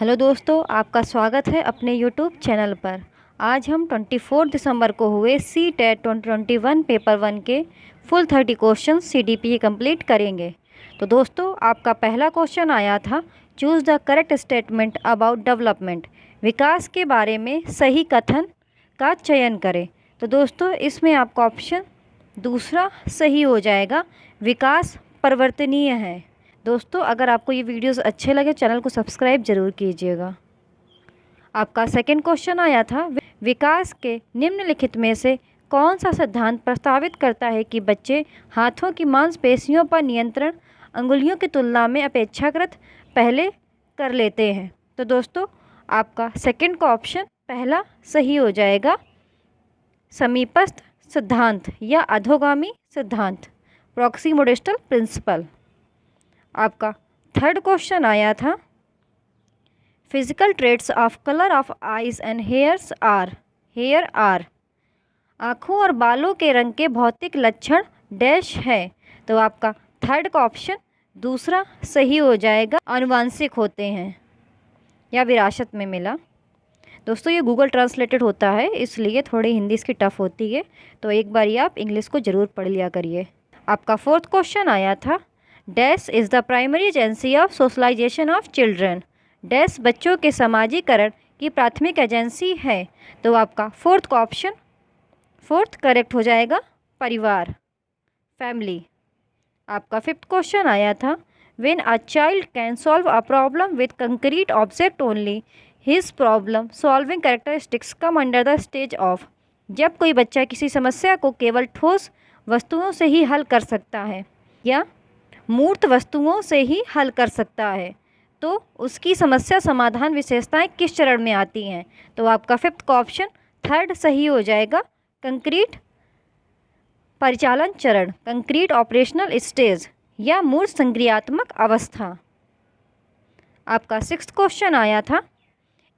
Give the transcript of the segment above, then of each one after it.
Hello दोस्तों, आपका स्वागत है अपने यूट्यूब चैनल पर। आज हम 24 दिसंबर को हुए CTET 2021 पेपर 1 के फुल 30 क्वेश्चन CDPE कंप्लीट करेंगे। तो दोस्तों, आपका पहला क्वेश्चन आया था, choose the correct statement about development. विकास के बारे में सही कथन का चयन करें। तो दोस्तों, इसमें आपका ऑप्शन दूसरा सही हो जाएगा, विकास परिवर्तनीय है। दोस्तों, अगर आपको ये वीडियोस अच्छे लगे चैनल को सब्सक्राइब जरूर कीजिएगा। आपका सेकंड क्वेश्चन आया था, विकास के निम्नलिखित में से कौन सा सिद्धांत प्रस्तावित करता है कि बच्चे हाथों की मांसपेशियों पर नियंत्रण अंगुलियों की तुलना में अपेक्षाकृत पहले कर लेते हैं। तो दोस्तों, आपका सेकंड का ऑप्शन पहला सही हो जाएगा, समीपस्थ सिद्धांत या अधोगामी सिद्धांत, प्रॉक्सिमोडिस्टल प्रिंसिपल। आपका थर्ड क्वेश्चन आया था, physical traits of colour of eyes and hair are. आँखों और बालों के रंग के भौतिक लक्षण डैश है। तो आपका थर्ड का ऑप्शन दूसरा सही हो जाएगा, आनुवांशिक होते हैं या विरासत में मिला। दोस्तों, ये गूगल ट्रांसलेटेड होता है, इसलिए थोड़ी हिंदी इसकी टफ होती है, तो एक बार ये आप इंग्लिश को ज़रूर पढ़ लिया करिए। आपका फोर्थ क्वेश्चन आया था, dash is the primary agency of socialisation of children. Dash बच्चों के समाजीकरण की प्राथमिक एजेंसी है। तो आपका फोर्थ का ऑप्शन फोर्थ करेक्ट हो जाएगा, परिवार, फैमिली। आपका फिफ्थ क्वेश्चन आया था, when a child can solve a problem with concrete object only his problem solving characteristics come under the stage of. जब कोई बच्चा किसी समस्या को केवल ठोस वस्तुओं से ही हल कर सकता है या मूर्त वस्तुओं से ही हल कर सकता है, तो उसकी समस्या समाधान विशेषताएं किस चरण में आती हैं। तो आपका फिफ्थ का ऑप्शन थर्ड सही हो जाएगा, कंक्रीट परिचालन चरण, कंक्रीट ऑपरेशनल स्टेज या मूर्त संक्रियात्मक अवस्था। आपका सिक्स्थ क्वेश्चन आया था,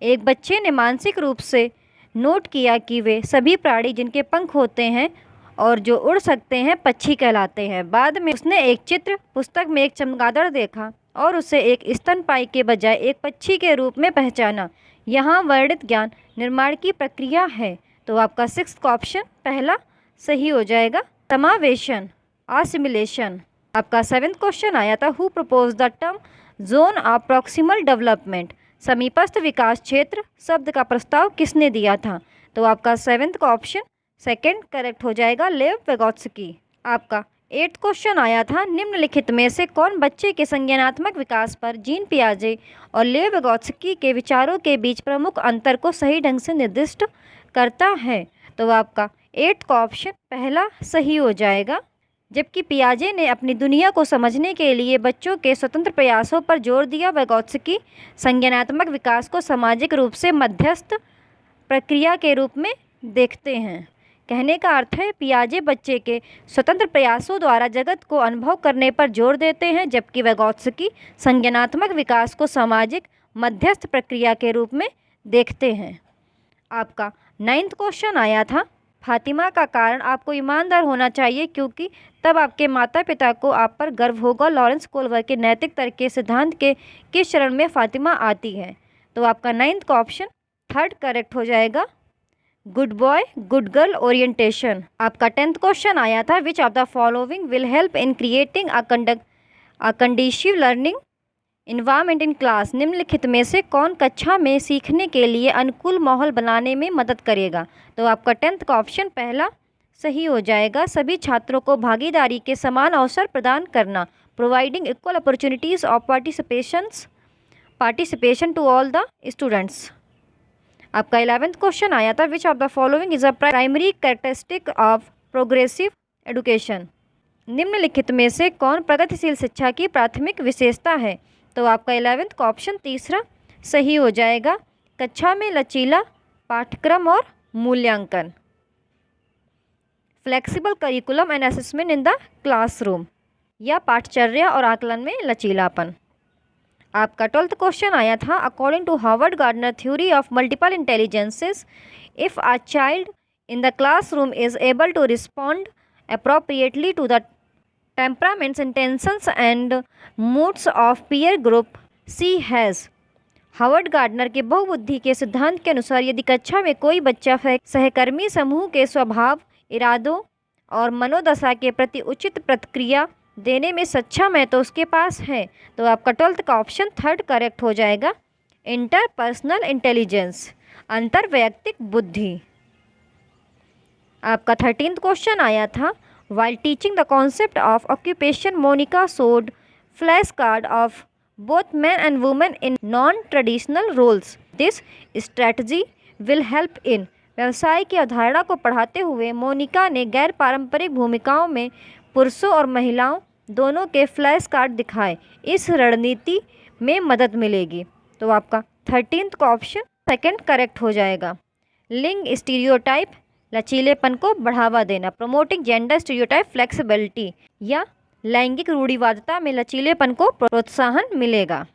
एक बच्चे ने मानसिक रूप से नोट किया कि वे सभी प्राणी जिनके पंख होते हैं और जो उड़ सकते हैं पक्षी कहलाते हैं। बाद में उसने एक चित्र पुस्तक में एक चमगादड़ देखा और उसे एक स्तनपायी के बजाय एक पक्षी के रूप में पहचाना। यहाँ वर्णित ज्ञान निर्माण की प्रक्रिया है। तो आपका सिक्स्थ का ऑप्शन पहला सही हो जाएगा, समावेशन, असिमिलेशन। आपका सेवेंथ क्वेश्चन आया था, who propose the term zone of proximal development. समीपस्थ विकास क्षेत्र शब्द का प्रस्ताव किसने दिया था। तो आपका सेवेंथ का ऑप्शन सेकंड करेक्ट हो जाएगा, लेव वेगोत्स्की। आपका एट्थ क्वेश्चन आया था, निम्नलिखित में से कौन बच्चे के संज्ञानात्मक विकास पर जीन पियाजे और लेव वेगोत्स्की के विचारों के बीच प्रमुख अंतर को सही ढंग से निर्दिष्ट करता है। तो आपका एट्थ का ऑप्शन पहला सही हो जाएगा, जबकि पियाजे ने अपनी दुनिया को समझने के लिए बच्चों के स्वतंत्र प्रयासों पर जोर दिया। वेगोत्स्की संज्ञानात्मक विकास को सामाजिक रूप से मध्यस्थ प्रक्रिया के रूप में देखते हैं। कहने का अर्थ है, पियाजे बच्चे के स्वतंत्र प्रयासों द्वारा जगत को अनुभव करने पर जोर देते हैं, जबकि वेगोत्स्की संज्ञानात्मक विकास को सामाजिक मध्यस्थ प्रक्रिया के रूप में देखते हैं। आपका नाइन्थ क्वेश्चन आया था, फातिमा का कारण आपको ईमानदार होना चाहिए क्योंकि तब आपके माता पिता को आप पर गर्व होगा। लॉरेंस कोल्वर के नैतिक तर्क के सिद्धांत के किस चरण में फातिमा आती है। तो आपका नाइन्थ का ऑप्शन थर्ड करेक्ट हो जाएगा, good boy good girl orientation. आपका टेंथ क्वेश्चन आया था, which of the following will help in creating a conducive learning environment in class. निम्नलिखित में से कौन कक्षा में सीखने के लिए अनुकूल माहौल बनाने में मदद करेगा। तो आपका टेंथ का ऑप्शन पहला सही हो जाएगा, सभी छात्रों को भागीदारी के समान अवसर प्रदान करना, providing equal opportunities of participation to all the students. आपका 11th क्वेश्चन आया था, which of the following is a primary characteristic of progressive education. निम्नलिखित में से कौन प्रगतिशील शिक्षा की प्राथमिक विशेषता है। तो आपका 11th का ऑप्शन तीसरा सही हो जाएगा, कक्षा में लचीला पाठ्यक्रम और मूल्यांकन, flexible curriculum and assessment in the classroom, या पाठचर्या और आकलन में लचीलापन। आपका 12th क्वेश्चन आया था, according to Harvard Gardner theory of multiple intelligences, if a child in the classroom is able to respond appropriately to the temperaments, intentions and moods of peer group, she has Howard Gardner के बहुबुद्धि के सिद्धांत के अनुसार यदि कक्षा में कोई बच्चा सहकर्मी समूह के स्वभाव, इरादों और मनोदशा के प्रति उचित प्रतिक्रिया देने में सक्षम है तो उसके पास है। तो आपका 12th का ऑप्शन 3rd करेक्ट हो जाएगा। इंटरपर्सनल इंटेलिजेंस, अंतर्वैयक्तिक बुद्धि। आपका 13th क्वेश्चन आया था, while teaching the concept of occupation Monica showed flash card of both men and women in non-traditional roles. This strategy will help in व्यवसाय की अवधारणा को पढ़ाते हुए मोनिका ने गैर पारंपरिक भूमिकाओं में पुरुषों और महिलाओं दोनों के फ्लैश कार्ड दिखाए। इस रणनीति में मदद मिलेगी। तो आपका 13th का ऑप्शन 2nd करेक्ट हो जाएगा। लिंग स्टीरियोटाइप, लचीलेपन को बढ़ावा देना, प्रमोटिंग जेंडर स्टीरियोटाइप फ्लेक्सिबिलिटी, या लैंगिक रूढ़िवादिता में लचीलेपन को प्रोत्साहन मिलेगा।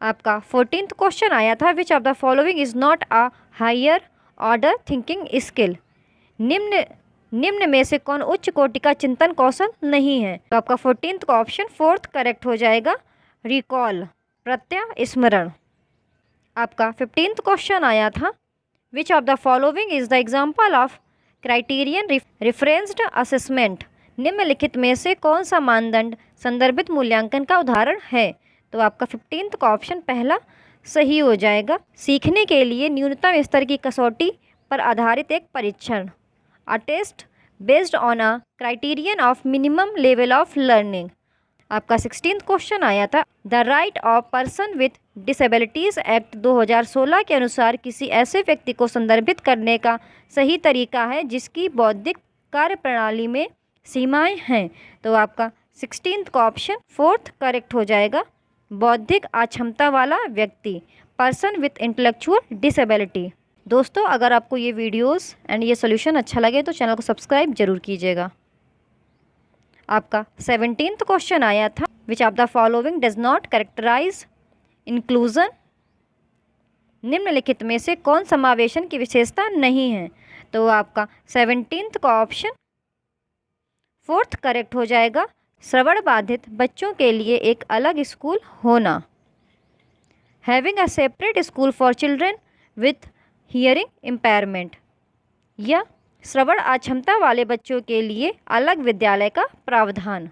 आपका 14th क्वेश्चन आया था, which of the following is not a higher order thinking skill. निम्न में से कौन उच्च कोटि का चिंतन कौशल नहीं है। तो आपका 14th का ऑप्शन 4th करेक्ट हो जाएगा। रिकॉल, प्रत्यास्मरण। आपका 15th क्वेश्चन आया था, which of the following is the example of criterion referenced assessment. निम्नलिखित में से कौन सा मानदंड संदर्भित मूल्यांकन का उदाहरण है। तो आपका 15th का ऑप्शन पहला सही हो जाएगा। सीखने के लिए न्यूनतम स्तर की कसौटी पर आधारित एक परीक्षण, a test based on a criterion of minimum level of learning. आपका 16th क्वेश्चन आया था, the right of person with disabilities act 2016 के अनुसार किसी ऐसे व्यक्ति को संदर्भित करने का सही तरीका है जिसकी बौद्धिक कार्यप्रणाली में सीमाएं हैं। तो आपका 16th का ऑप्शन 4th करेक्ट हो जाएगा। बौद्धिक अक्षमता वाला व्यक्ति, पर्सन विथ इंटेलेक्चुअल डिसेबिलिटी। दोस्तों, अगर आपको ये वीडियोस एंड ये सोल्यूशन अच्छा लगे तो चैनल को सब्सक्राइब जरूर कीजिएगा। आपका 17th क्वेश्चन आया था, which of the following does not characterise inclusion. निम्नलिखित में से कौन समावेशन की विशेषता नहीं है। तो आपका 17th का ऑप्शन 4th करेक्ट हो जाएगा। श्रवण बाधित बच्चों के लिए एक अलग स्कूल होना, having a separate school for children with hearing impairment, या श्रवण अक्षमता वाले बच्चों के लिए अलग विद्यालय का प्रावधान।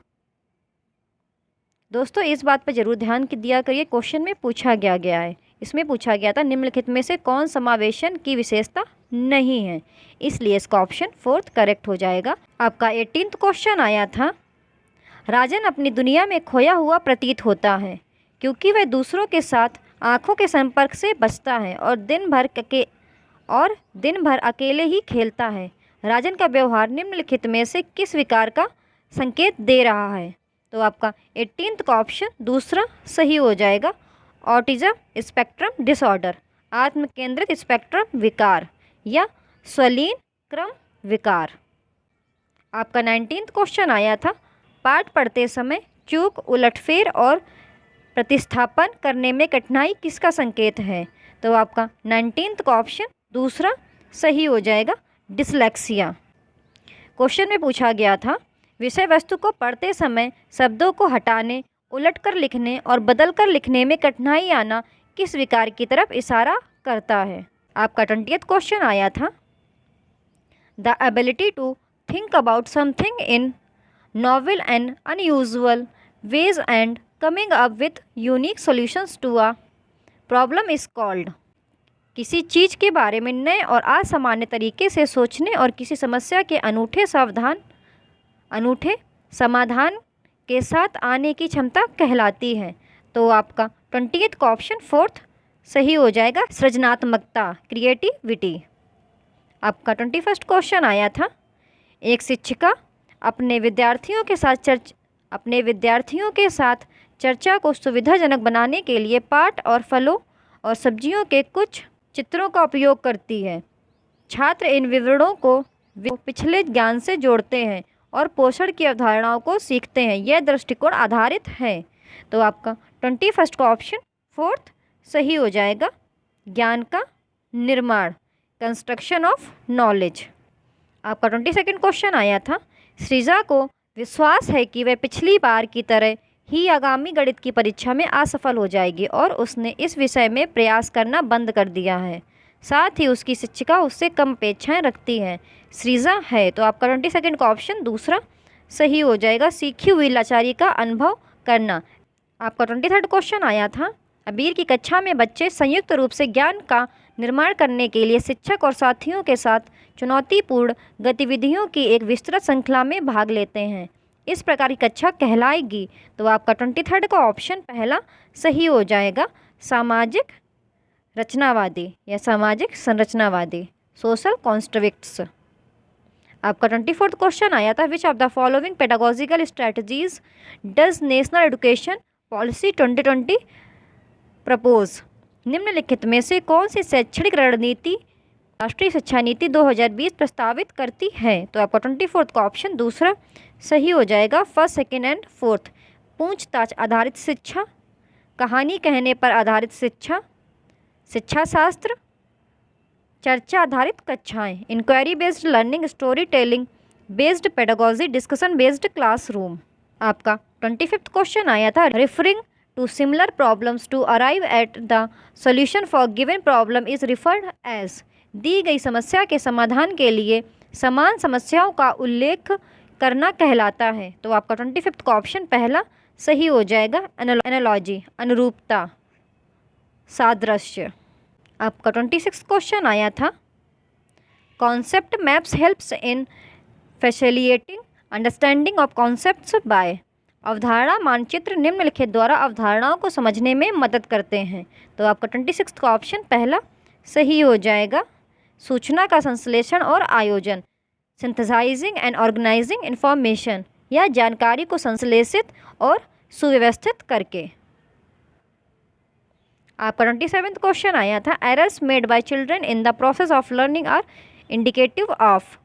दोस्तों, इस बात पर जरूर ध्यान दिया करिए, क्वेश्चन में पूछा गया है। इसमें पूछा गया था निम्नलिखित में से कौन समावेशन की विशेषता नहीं है, इसलिए इसका ऑप्शन 4th करेक्ट हो जाएगा। आपका 18th क्वेश्चन आया था, राजन अपनी दुनिया में खोया हुआ प्रतीत होता है क्योंकि वह दूसरों के साथ आंखों के संपर्क से बचता है और दिन भर अकेले ही खेलता है। राजन का व्यवहार निम्नलिखित में से किस विकार का संकेत दे रहा है। तो आपका 18th का ऑप्शन दूसरा सही हो जाएगा। ऑटिज्म स्पेक्ट्रम डिसऑर्डर, आत्म केंद्रित स्पेक्ट्रम विकार, या स्वलीन क्रम विकार। आपका 19th क्वेश्चन आया था, पाठ पढ़ते समय चूक, उलटफेर और प्रतिस्थापन करने में कठिनाई किसका संकेत है। तो आपका 19th का ऑप्शन दूसरा सही हो जाएगा। डिसलेक्सिया। क्वेश्चन में पूछा गया था, विषय वस्तु को पढ़ते समय शब्दों को हटाने, उलटकर लिखने और बदलकर लिखने में कठिनाई आना किस विकार की तरफ इशारा करता है। आपका 20th क्वेश्चन आया था, the ability to think about something in novel and unusual ways and coming up with unique solutions to a problem is called. किसी चीज़ के बारे में नए और असामान्य तरीके से सोचने और किसी समस्या के अनूठे समाधान के साथ आने की क्षमता कहलाती है। तो आपका 20th का ऑप्शन 4th सही हो जाएगा। सृजनात्मकता, क्रिएटिविटी। आपका 21st क्वेश्चन आया था, एक शिक्षिका अपने विद्यार्थियों के साथ चर्चा को सुविधाजनक बनाने के लिए पाठ और फलों और सब्जियों के कुछ चित्रों का उपयोग करती है। छात्र इन विवरणों को पिछले ज्ञान से जोड़ते हैं और पोषण की अवधारणाओं को सीखते हैं। यह दृष्टिकोण आधारित है। तो आपका 21st का ऑप्शन 4th सही हो जाएगा। ज्ञान का निर्माण, कंस्ट्रक्शन ऑफ नॉलेज। आपका 22nd क्वेश्चन आया था, सृजा को विश्वास है कि वह पिछली बार की तरह ही आगामी गणित की परीक्षा में असफल हो जाएगी और उसने इस विषय में प्रयास करना बंद कर दिया है। साथ ही उसकी शिक्षिका उससे कम अपेक्षाएं रखती हैं। सृजा है। तो आपका 22 का ऑप्शन दूसरा सही हो जाएगा। सीखी हुई लाचारी का अनुभव करना। आपका 23 क्वेश्चन आया था, अबीर की कक्षा में बच्चे संयुक्त रूप से ज्ञान का निर्माण करने के लिए शिक्षक और साथियों के साथ चुनौतीपूर्ण गतिविधियों की एक विस्तृत श्रृंखला में भाग लेते हैं। इस प्रकार की कक्षा कहलाएगी। तो आपका 23 का ऑप्शन पहला सही हो जाएगा। सामाजिक रचनावादी या सामाजिक संरचनावादी, सोशल कॉन्स्ट्रक्ट्स। आपका 24 क्वेश्चन आया था, which of the following pedagogical strategies does national education policy 2020 propose. निम्नलिखित में से कौन सी शैक्षणिक रणनीति राष्ट्रीय शिक्षा नीति 2020 प्रस्तावित करती है। तो आपका 24 का ऑप्शन दूसरा सही हो जाएगा। First, second and fourth. पूछताछ आधारित शिक्षा, कहानी कहने पर आधारित शिक्षा, शिक्षा शास्त्र, चर्चा आधारित कक्षाएं, inquiry based learning, story telling based pedagogy, discussion based classroom. आपका 25 क्वेश्चन आया था, referring to similar problems to arrive at the solution for given problem is referred as. दी गई समस्या के समाधान के लिए समान समस्याओं का उल्लेख करना कहलाता है। तो आपका 25 का ऑप्शन पहला सही हो जाएगा। एनालॉजी, अनुरूपता, सादृश्य। आपका 26 क्वेश्चन आया था, concept maps helps in facilitating understanding of concepts by. अवधारणा मानचित्र निम्नलिखित द्वारा अवधारणाओं को समझने में मदद करते हैं। तो आपका 26 का ऑप्शन पहला सही हो जाएगा। सूचना का संश्लेषण और आयोजन, सिंथेसाइजिंग एंड ऑर्गेनाइजिंग इंफॉर्मेशन, या जानकारी को संश्लेषित और सुव्यवस्थित करके। आपका 27 क्वेश्चन आया था, errors made by children in the process of learning are indicative of.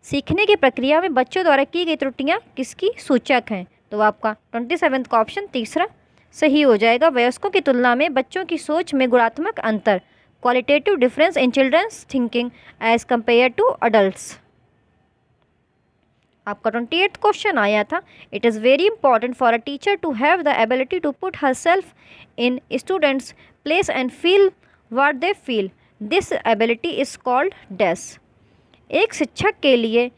सीखने की प्रक्रिया में बच्चों द्वारा की गई त्रुटियां किसकी सूचक हैं। तो आपका 27 का ऑप्शन तीसरा सही हो जाएगा। वयस्कों की तुलना में बच्चों की सोच में गुणात्मक अंतर, qualitative difference in children's thinking as compare to adults. आपका 28 क्वेश्चन आया था, it is very important for a teacher to have the ability to put herself in students place and feel what they feel. This ability is called dash. एक शिक्षक के लिए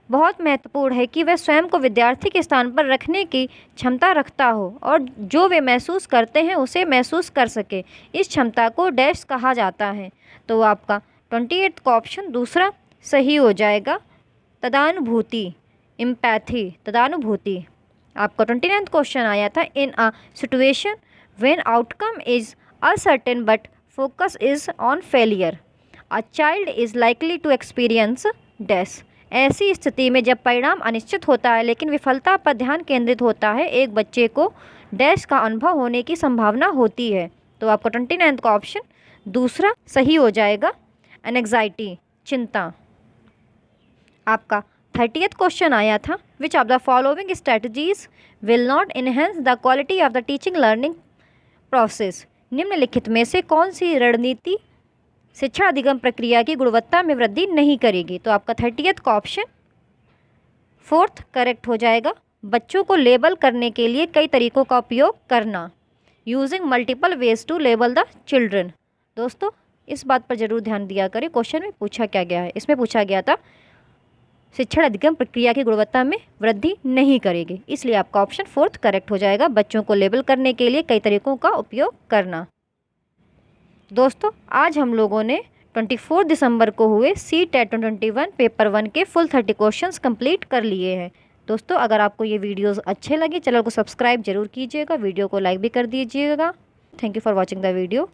बहुत महत्वपूर्ण है कि वह स्वयं को विद्यार्थी के स्थान पर रखने की क्षमता रखता हो और जो वे महसूस करते हैं उसे महसूस कर सके। इस क्षमता को डैश कहा जाता है। तो आपका 28 का ऑप्शन दूसरा सही हो जाएगा। तदानुभूति, एम्पैथी, तदानुभूति। आपका 29 क्वेश्चन आया था, in a situation when outcome is uncertain but focus is on failure, a child is likely to experience dash. ऐसी स्थिति में जब परिणाम अनिश्चित होता है लेकिन विफलता पर ध्यान केंद्रित होता है, एक बच्चे को डैश का अनुभव होने की संभावना होती है। तो आपका 29 का ऑप्शन दूसरा सही हो जाएगा। एंग्जाइटी, चिंता। आपका 30th क्वेश्चन आया था, which of the following strategies will not enhance the quality of the teaching learning process. निम्नलिखित में से कौन सी रणनीति शिक्षा अधिगम प्रक्रिया की गुणवत्ता में वृद्धि नहीं करेगी। तो आपका 30th का ऑप्शन फोर्थ करेक्ट हो जाएगा। बच्चों को लेबल करने के लिए कई तरीकों का उपयोग करना, using multiple ways to label the children. दोस्तों इस बात पर जरूर ध्यान दिया करें, क्वेश्चन में पूछा क्या गया है। इसमें पूछा गया था शिक्षण अधिगम प्रक्रिया की गुणवत्ता में वृद्धि नहीं करेगी, इसलिए आपका ऑप्शन फोर्थ करेक्ट हो जाएगा। बच्चों को लेबल करने के लिए कई तरीकों का उपयोग करना। दोस्तों आज हम लोगों ने 24 दिसंबर को हुए CTET 2021 पेपर 1 के फुल 30 क्वेश्चंस कंप्लीट कर लिए हैं। दोस्तों अगर आपको ये वीडियोस अच्छे लगे चैनल को सब्सक्राइब जरूर कीजिएगा, वीडियो को लाइक भी कर दीजिएगा। Thank you for watching the video.